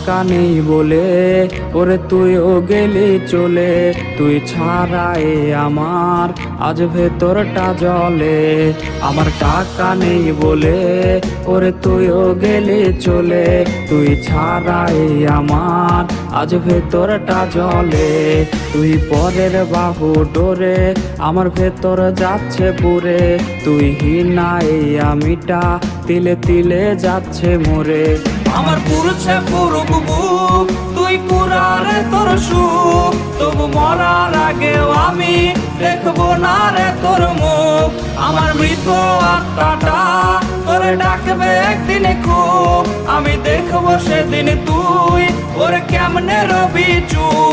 টাকা নেই বলে ওরে তুইও গেলি চলে। তুই ছাড়াই আমার আজ ভেতরটা জ্বলে। আমার টাকা নেই বলে ওরে তুইও গেলি চলে। তুই ছাড়াই আমার আজ ভেতরটা জ্বলে। তুই পরের বাহু ডোরে আমার ভেতর যাচ্ছে পুরে। তুই হিনাই আমিটা তিলে তিলে যাচ্ছে মরে। আমার পুরুষে পুরুক বুক, তুই কুরারে তোর সুখ, তবু মরার আগেও আমি দেখবো না রে তোর মুখ। আমার মৃত আত্মাটা তোরে ডাকবে একদিন খুব, আমি দেখবো সেদিন তুই ওরে কেমনে রবি চুপ।